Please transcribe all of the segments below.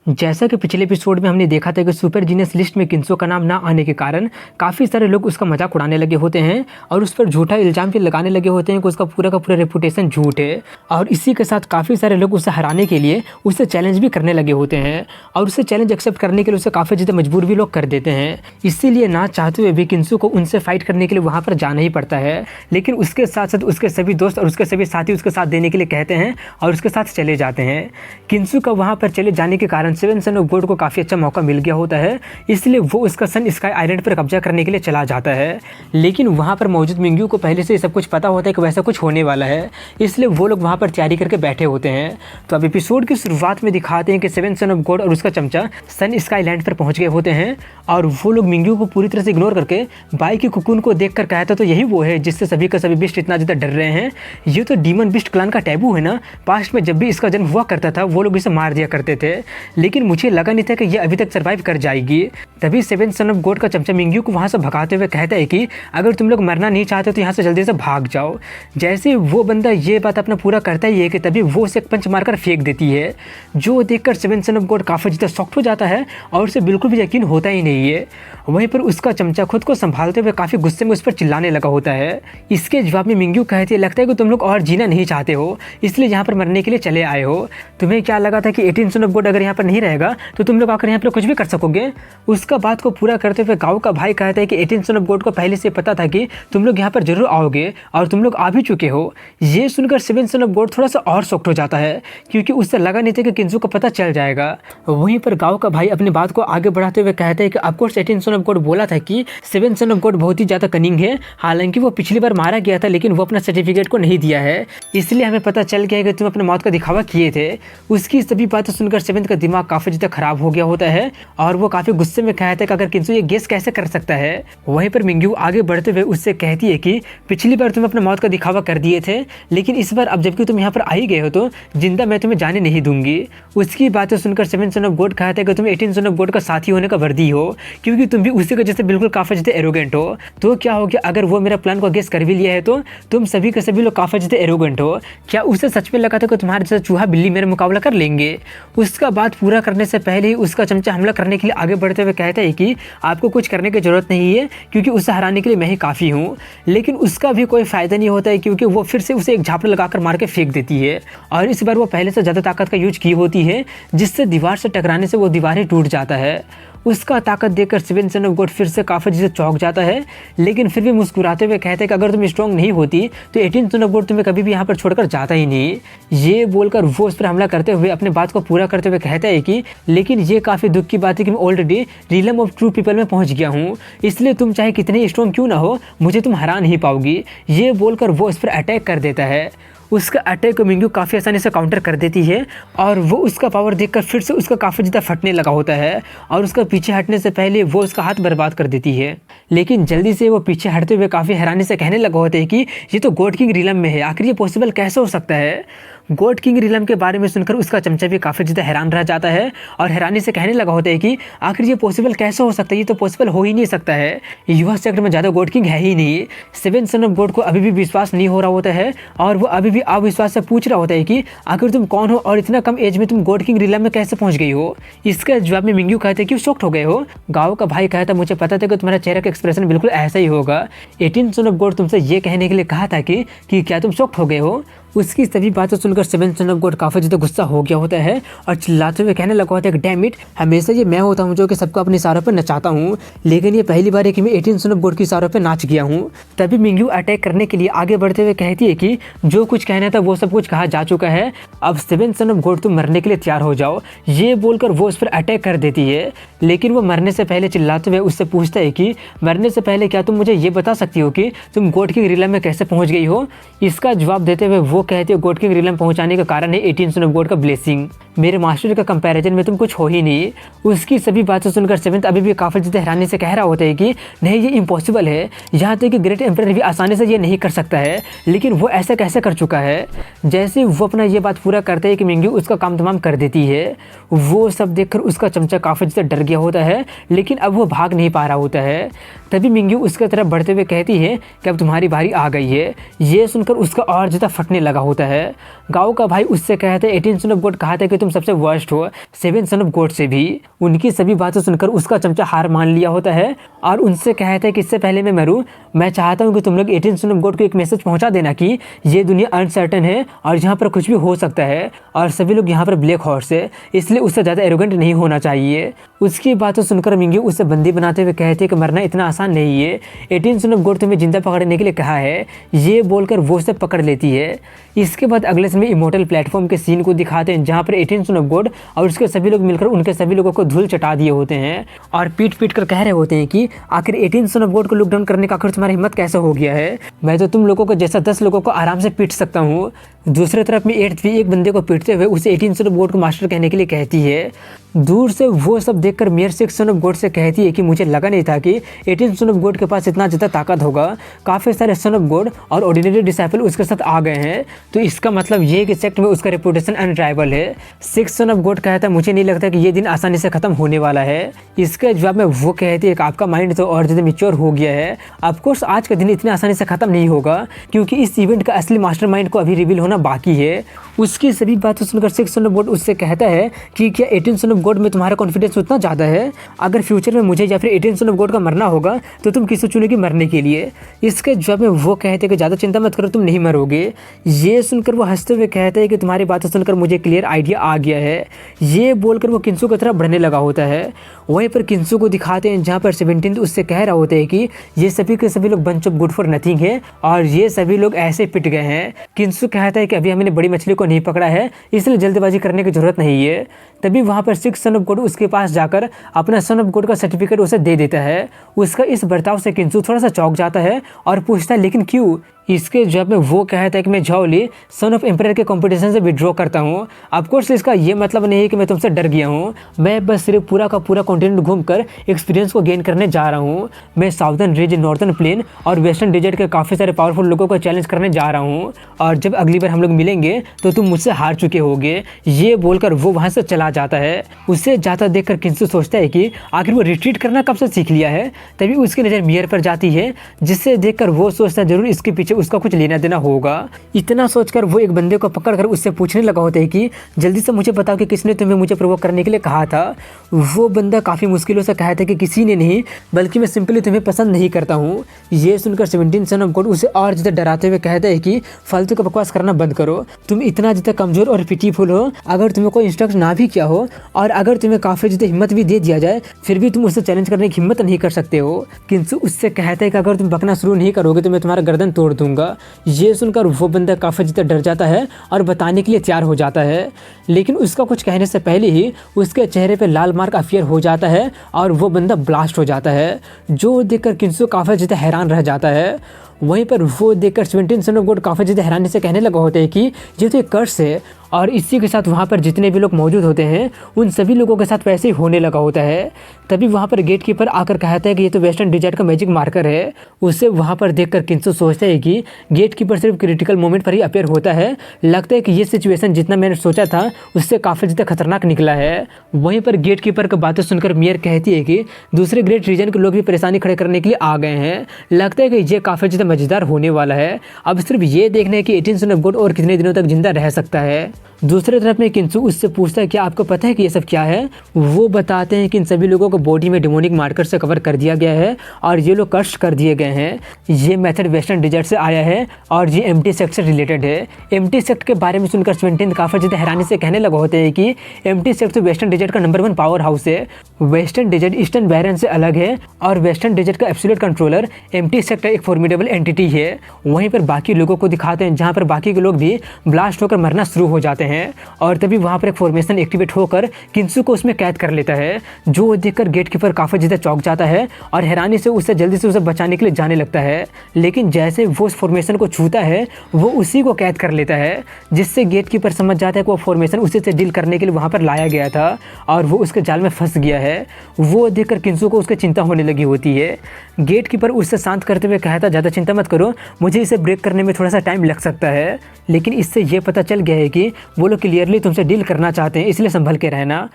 जैसा कि पिछले एपिसोड में हमने देखा था कि सुपर जीनियस लिस्ट में किंसो का नाम ना आने के कारण काफ़ी सारे लोग उसका मजाक उड़ाने लगे होते हैं और उस पर झूठा इल्ज़ाम भी लगाने लगे होते हैं कि उसका पूरा का पूरा रेपुटेशन झूठ है। और इसी के साथ काफ़ी सारे लोग उसे हराने के लिए उससे चैलेंज भी करने लगे होते हैं और उससे चैलेंज एक्सेप्ट करने के लिए उसे काफ़ी ज़्यादा मजबूर भी लोग कर देते हैं। इसीलिए ना चाहते हुए भी किंसो को उनसे फाइट करने के लिए वहाँ पर जाना ही पड़ता है। लेकिन उसके साथ साथ उसके सभी दोस्त और उसके सभी साथी उसके साथ देने के लिए कहते हैं और उसके साथ चले जाते हैं। किंसो का वहाँ पर चले जाने के कारण सेवन सन ऑफ गॉड को काफ़ी अच्छा मौका मिल गया होता है, इसलिए वो उसका सन स्काई आइलैंड पर कब्जा करने के लिए चला जाता है। लेकिन वहाँ पर मौजूद मिंग्यू को पहले से सब कुछ पता होता है कि वैसा कुछ होने वाला है, इसलिए वो लोग वहाँ पर तैयारी करके बैठे होते हैं। तो अब एपिसोड की शुरुआत में दिखाते हैं कि सेवन सन ऑफ गॉड और उसका चमचा सन स्काई आइलैंड पर पहुँच गए होते हैं और वो लोग मिंग्यू को पूरी तरह से इग्नोर करके बाई की कुकुन को देख कर कहता तो यही वो है जिससे सभी का सभी बिस्ट इतना ज़्यादा डर रहे हैं। ये तो डीमन बिस्ट क्लान का टैबू है ना, पास्ट में जब भी इसका जन्म हुआ करता था वो लोग इसे मार दिया करते थे, लेकिन मुझे लगा नहीं था कि ये अभी तक सर्वाइव कर जाएगी। तभी सेवन सन ऑफ गॉड का चमचा मिंग्यू को वहाँ से भगाते हुए कहता है कि अगर तुम लोग मरना नहीं चाहते तो यहाँ से जल्दी से भाग जाओ। जैसे वो बंदा ये बात अपना पूरा करता ही है कि तभी वो उसे एक पंच मारकर फेंक देती है, जो देखकर सेवन सन ऑफ गॉड काफ़ी ज़्यादा शॉक्ड हो जाता है और उसे बिल्कुल भी यकीन होता ही नहीं है। वहीं पर उसका चमचा खुद को संभालते हुए काफ़ी गुस्से में उस पर चिल्लाने लगा होता है। इसके जवाब में मिंग्यू कहती है लगता है कि तुम लोग और जीना नहीं चाहते हो, इसलिए यहाँ पर मरने के लिए चले आए हो। तुम्हें क्या लगा था कि 18 सन ऑफ गॉड अगर यहाँ पर नहीं रहेगा तो तुम लोग आकर यहाँ पर कुछ भी कर सकोगे। उसका बात को पूरा करते हुए गाँव का भाई कहता है कि 18 सन ऑफ गॉड को पहले से पता था कि तुम लोग यहाँ पर जरूर आओगे और तुम लोग आ भी चुके हो। ये सुनकर सेवन सन ऑफ गॉड थोड़ा सा और शॉक्ड हो जाता है क्योंकि उससे लगा नहीं था कि किंसो को पता चल जाएगा। वहीं पर गाँव का भाई अपनी बात को आगे बढ़ाते हुए कहता है कि ऑफकोर्स 18 सन ऑफ गॉड बोला था कि सेवन सन ऑफ गॉड बहुत ही ज़्यादा कनिंग है, हालांकि वो पिछली बार मारा गया था लेकिन वो अपना सर्टिफिकेट को नहीं दिया है, इसलिए हमें पता चल गया कि तुम अपने मौत का दिखावा किए थे। उसकी सभी बातें सुनकर सेवेंथ का दिमाग काफ़ी ज़्यादा खराब हो गया होता है और वो काफ़ी गुस्से में कहता है कि अगर किंसो ये गेस कैसे कर सकता है। वहीं पर मिंग्यू आगे बढ़ते हुए उससे कहती है कि पिछली बार तुम अपने मौत का दिखावा कर दिए थे, लेकिन इस बार अब जबकि तुम यहाँ पर आई गए हो तो जिंदा मैं तुम्हें जाने नहीं दूंगी। उसकी बातें सुनकर सेवन सन ऑफ गॉड कहता है कि तुम 18 सन ऑफ गॉड का साथी होने का वर्दी हो क्योंकि तुम भी उसी के जैसे बिल्कुल काफ़ी ज़्यादा एरोगेंट हो। तो क्या हो गया अगर वो मेरा प्लान को गेस कर भी लिया है तो तुम सभी के सभी लोग काफ़ी ज़्यादा एरोगेंट हो। क्या उसे सच में लगा था कि तुम्हारे जैसा चूहा बिल्ली मेरा मुकाबला कर लेंगे। उसका बात पूरा करने से पहले ही उसका चमचा हमला करने के लिए आगे बढ़ते हुए कहता है कि आपको कुछ करने की जरूरत नहीं है क्योंकि उसे हराने के लिए मैं ही काफ़ी हूँ। लेकिन उसका भी कोई फ़ायदा नहीं होता है क्योंकि वो फिर से उसे एक झापड़ लगाकर मार के फेंक देती है और इस बार वो पहले से ज़्यादा ताकत का यूज की होती है जिससे दीवार से टकराने से वो दीवार ही टूट जाता है। उसका ताकत देखकर सेवन सन ऑफ गॉड फिर से काफ़ी ज़्यादा चौंक जाता है, लेकिन फिर भी मुस्कुराते हुए कहते हैं कि अगर तुम स्ट्रॉन्ग नहीं होती तो 18 सन ऑफ गॉड तुम्हें कभी भी यहाँ पर छोड़कर जाता ही नहीं। ये बोलकर वो उस पर हमला करते हुए अपने बात को पूरा करते हुए कहता है कि लेकिन ये काफ़ी दुख की बात है कि मैं already realm of true people में पहुँच गया हूँ, इसलिए तुम चाहे कितने स्ट्रॉन्ग क्यों ना हो मुझे तुम हरा नहीं पाओगी। ये बोलकर वो उस पर अटैक कर देता है। उसका अटैक को मिंग्यू काफ़ी आसानी से काउंटर कर देती है और वो उसका पावर देखकर फिर से उसका काफ़ी ज़्यादा फटने लगा होता है और उसका पीछे हटने से पहले वो उसका हाथ बर्बाद कर देती है। लेकिन जल्दी से वो पीछे हटते हुए काफ़ी हैरानी से कहने लगा होता है कि ये तो गॉड किंग रिलम में है, आखिर ये पॉसिबल कैसे हो सकता है। गॉड किंग रिलम के बारे में सुनकर उसका चमचा भी काफ़ी ज़्यादा हैरान रह जाता है और हैरानी से कहने लगा होता है कि आखिर ये पॉसिबल कैसे हो सकता है, ये तो पॉसिबल हो ही नहीं सकता है, युवा सेक्टर में ज़्यादा गॉड किंग है ही नहीं। सेवन सन ऑफ गॉड को अभी भी विश्वास नहीं हो रहा होता है और वो अभी भी अविश्वास से पूछ रहा होता है कि आखिर तुम कौन हो और इतना कम एज में तुम गॉड किंग रिलम में कैसे पहुँच गई हो। इसके जवाब में मिंग्यू कहते हैं कि शॉक्ड हो गए हो। गाँव का भाई कहता मुझे पता था कि तुम्हारा चेहरे का एक्सप्रेशन बिल्कुल ऐसा ही होगा। 18 सन ऑफ गॉड तुमसे ये कहने के लिए कहा था कि क्या तुम शॉक्ड हो गए हो। उसकी सभी बातें सुनकर सेवन सन ऑफ गॉड काफ़ी ज़्यादा गुस्सा हो गया होता है और चिल्लाते हुए कहने लगा होता है कि डैम इट, हमेशा ये मैं होता हूँ जो कि सबको अपने इशारों पर नचाता हूँ, लेकिन ये पहली बार है कि मैं 18 सन ऑफ गॉड के इशारों पर नाच गया हूँ। तभी मिंग्यू अटैक करने के लिए आगे बढ़ते हुए कहती है कि जो कुछ कहना था वो सब कुछ कहा जा चुका है, अब सेवन सन ऑफ गॉड तुम मरने के लिए तैयार हो जाओ। ये बोलकर वो उस पर अटैक कर देती है, लेकिन वो मरने से पहले चिल्लाते हुए उससे पूछता है कि मरने से पहले क्या तुम मुझे ये बता सकती हो कि तुम गॉड किंग रिलम में कैसे पहुँच गई हो। इसका जवाब देते हुए वो कहती है गॉड किंग रिलम पहुंचाने का कारण है 18 सन ऑफ गॉड का ब्लेसिंग, मेरे मास्टर का कंपैरिजन में तुम कुछ हो ही नहीं। उसकी सभी बातें सुनकर सेवेंथ अभी भी काफ़ी ज़्यादा हैरानी से कह रहा होता है कि नहीं ये इम्पॉसिबल है, यहाँ तक कि ग्रेट एम्परर भी आसानी से ये नहीं कर सकता है, लेकिन वो ऐसा कैसे कर चुका है। जैसे वो अपना ये बात पूरा करते हैं कि मिंग्यू उसका काम तमाम कर देती है। वो सब देखकर उसका चमचा काफ़ी ज़्यादा डर गया होता है, लेकिन अब वो भाग नहीं पा रहा होता है। तभी मिंग्यू उसके तरफ बढ़ते हुए कहती है कि अब तुम्हारी बारी आ गई है। ये सुनकर उसका और ज़्यादा फटने लगा होता है। गाँव का भाई उससे कहते हैं 18 सन ऑफ गॉड कहा था कि तुम तुम सबसे वर्स्ट हो, सेवन सन ऑफ गॉड से भी। उनकी सभी बातें सुनकर उसका चमचा हार मान लिया होता है और उनसे कहता है कि इससे पहले मैं मरूं, मैं चाहता हूं कि तुम लोग 18 सन ऑफ गॉड को एक मैसेज पहुंचा देना कि ये दुनिया अनसर्टन है और यहाँ पर कुछ भी हो सकता है और सभी लोग यहाँ पर ब्लैक हॉर्स है, इसलिए उससे ज़्यादा एरोगेंट नहीं होना चाहिए। उसकी बातें सुनकर मिंगी उसे बंदी बनाते हुए कहते हैं कि मरना इतना आसान नहीं है, 18 सन ऑफ गॉड तुम्हें जिंदा पकड़ने के लिए कहा है। ये बोलकर वो उसे पकड़ लेती है। इसके बाद अगले समय इमोर्टल प्लेटफॉर्म के सीन को दिखाते हैं जहाँ पर 18 सन ऑफ गॉड और उसके सभी लोग मिलकर उनके सभी लोगों को धूल चटा दिए होते हैं और पीट पीट कर कह रहे होते हैं कि आखिर 18 सन ऑफ गॉड को लुक डाउन करने का आखिर तुम्हारी हिम्मत कैसे हो गया है, मैं तो तुम लोगों को जैसा 10 लोगों को आराम से पीट सकता हूँ। दूसरी तरफ में 8th भी एक बंदे को पीटते हुए उसे 18 सन ऑफ गॉड को मास्टर कहने के लिए कहती है। दूर से वो सब देखकर मेयर 6 सन ऑफ गॉड से कहती है कि मुझे लगा नहीं था कि 18 सन ऑफ गॉड के पास इतना ज़्यादा ताकत होगा। काफ़ी सारे सन ऑफ गॉड और ऑर्डिनरी डिसाइपल उसके साथ आ गए हैं, तो इसका मतलब ये है कि सेक्ट में उसका रेपुटेशन अनराइवल है। 6 सन ऑफ गॉड कहता है मुझे नहीं लगता कि ये दिन आसानी से ख़त्म होने वाला है। इसके जवाब में वो कहती है कि आपका माइंड तो और ज़्यादा मैच्योर हो गया है। ऑफकोर्स आज का दिन इतनी आसानी से ख़त्म नहीं होगा क्योंकि इस इवेंट का असली मास्टरमाइंड को अभी रिवील होना बाकी है। उसकी सभी बातें सुनकर 6 सन ऑफ गॉड उससे कहता है कि क्या 18 सन ऑफ गॉड में तुम्हारा कॉन्फिडेंस उतना ज़्यादा है? अगर फ्यूचर में मुझे या फिर 18 सन ऑफ गॉड का मरना होगा तो तुम किसे चुनोगी मरने के लिए? इसके जवाब में वो कहते हैं कि ज़्यादा चिंता मत करो, तुम नहीं मरोगे। ये सुनकर वो हंसते हुए कहते हैं कि तुम्हारी बातें सुनकर मुझे क्लियर आइडिया आ गया है। ये बोलकर वो किंसू की तरफ बढ़ने लगा होता है। वहीं पर किंसू को दिखाते हैं जहाँ पर 17 उससे कह रहा होता है कि ये सभी के सभी लोग bunch of good for nothing है और ये सभी लोग ऐसे पिट गए हैं। किंसू कहता है कि अभी हमने बड़ी मछली को नहीं पकड़ा है, इसलिए जल्दबाजी करने की जरूरत नहीं है। तभी वहाँ पर 6 सन ऑफ गॉड उसके पास जाकर अपना सन ऑफ गॉड का सर्टिफिकेट उसे दे देता है। उसका इस बर्ताव से किंसू थोड़ा सा चौंक जाता है और पूछता है लेकिन क्यों? इसके जवाब में वो कहता है कि मैं झाओली सन ऑफ एम्परर के कंपटीशन से विड्रॉ करता हूँ। ऑफकोर्स इसका ये मतलब नहीं है कि मैं तुमसे डर गया हूँ, मैं बस सिर्फ पूरा का पूरा कॉन्टिनेंट घूमकर एक्सपीरियंस को गेन करने जा रहा हूँ। मैं साउदर्न रीजन, नॉर्थर्न प्लेन और वेस्टर्न डेजर्ट के काफ़ी सारे पावरफुल लोगों को चैलेंज करने जा रहा हूँ और जब अगली बार हम लोग मिलेंगे तो तुम मुझसे हार चुके होगे। ये बोलकर वो वहाँ से चला जाता है। उसे जाता देखकर किंसू सोचता है कि आखिर वो रिट्रीट करना कब से सीख लिया है। तभी उसकी नज़र मियर पर जाती है जिससे देखकर वो सोचता है जरूर इसके पीछे उसका कुछ लेना देना होगा। इतना सोचकर वो एक बंदे को पकड़कर उससे पूछने लगा होता है कि जल्दी से मुझे बताओ कि किसने तुम्हें मुझे प्रोवोक करने के लिए कहा था। वो बंदा काफ़ी मुश्किलों से कहता है कि किसी ने नहीं, बल्कि मैं सिंपली तुम्हें पसंद नहीं करता हूँ। ये सुनकर 17 सन ऑफ गॉड उसे और ज़्यादा डराते हुए कहता है कि फालतू का बकवास करना बंद करो, तुम इतना ज़्यादा कमज़ोर और पिटीफुल हो। अगर तुम्हें कोई इंस्ट्रक्ट ना भी किया हो और अगर तुम्हें काफ़ी ज़्यादा हिम्मत भी दे दिया जाए फिर भी तुम उससे चैलेंज करने की हिम्मत नहीं कर सकते हो। किंतु उससे कहता है कि अगर तुम बकना शुरू नहीं करोगे तो मैं तुम्हारा गर्दन तोड़ दूंगा। ये सुनकर वो बंदा काफ़ी ज़्यादा डर जाता है और बताने के लिए तैयार हो जाता है, लेकिन उसका कुछ कहने से पहले ही उसके चेहरे पे लाल मार्क अपीयर हो जाता है और वो बंदा ब्लास्ट हो जाता है, जो देखकर किंसू काफ़ी ज़्यादा हैरान रह जाता है। वहीं पर वो देखकर 17 सन ऑफ गॉड काफ़ी ज़्यादा हैरानी से कहने लगा होता है कि ये तो एक कर्स है और इसी के साथ वहाँ पर जितने भी लोग मौजूद होते हैं उन सभी लोगों के साथ वैसे ही होने लगा होता है। तभी वहाँ पर गेट कीपर आकर कहता है कि ये तो वेस्टर्न डिजर्ट का मैजिक मार्कर है। उसे वहाँ पर देखकर किंसू सोचता है कि गेट कीपर सिर्फ क्रिटिकल मोमेंट पर ही अपीयर होता है। लगता है कि ये सिचुएशन जितना मैंने सोचा था उससे काफ़ी ज़्यादा खतरनाक निकला है। वहीं पर गेट कीपर की बातें सुनकर मियर कहती है कि दूसरे ग्रेट रीजन के लोग भी परेशानी खड़े करने के लिए आ गए हैं। लगता है कि ये काफ़ी ज़्यादा मज़ेदार होने वाला है। अब सिर्फ ये देखना है कि 18 सन ऑफ गॉड और कितने दिनों तक जिंदा रह सकता है। दूसरी तरफ में किंसू उससे पूछता है कि आपको पता है कि ये सब क्या है। वो बताते हैं कि इन सभी लोगों को बॉडी में डिमोनिक मार्कर से कवर कर दिया गया है और ये लोग कर्स कर दिए गए हैं। ये मेथड वेस्टर्न डिजर्ट से आया है और ये एम्प्टी सेक्ट से रिलेटेड है। एम्प्टी सेक्ट के बारे में सुनकर 17 काफ़ी ज़्यादा हैरानी से कहने लगा होते हैं कि एम्प्टी सेक्ट तो वेस्टर्न डिजर्ट का नंबर 1 पावर हाउस है। वेस्टर्न डिजर्ट ईस्टर्न बैरन से अलग है और वेस्टर्न डिजर्ट का एब्सोल्यूट कंट्रोलर एम्प्टी सेक्ट एक फॉर्मिडेबल एंटिटी है। वहीं पर बाकी लोगों को दिखाते हैं जहाँ पर बाकी के लोग भी ब्लास्ट होकर मरना शुरू हो जाते हैं और तभी वहाँ पर एक फॉर्मेशन एक्टिवेट होकर किंसू को उसमें कैद कर लेता है, जो देखकर गेट कीपर काफ़ी ज़्यादा चौंक जाता है और हैरानी से उससे जल्दी से उसे बचाने के लिए जाने लगता है। लेकिन जैसे वो उस फॉर्मेशन को छूता है वो उसी को कैद कर लेता है, जिससे गेट कीपर समझ जाता है कि वो फॉर्मेशन उसी से डील करने के लिए वहाँ पर लाया गया था और वो उसके जाल में फंस गया है। वो देखकर किंसू को उसकी चिंता होने लगी होती है। गेट कीपर उससे शांत करते हुए कहता, ज़्यादा चिंता मत करो, मुझे इसे ब्रेक करने में थोड़ा सा टाइम लग सकता है, लेकिन इससे ये पता चल गया है कि वो लोग क्लियरली तुमसे डील करना चाहते हैं, इसलिए संभल के रहना।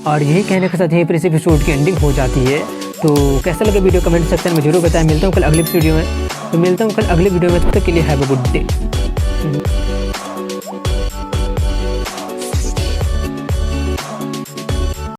और यही कहने के साथ यहीं पर इस एपिसोड की एंडिंग हो जाती है। तो कैसा लगा वीडियो कमेंट सेक्शन में जरूर बताएं। मिलता हूँ कल अगले वीडियो में, तब तक के लिए हैव अ गुड डे।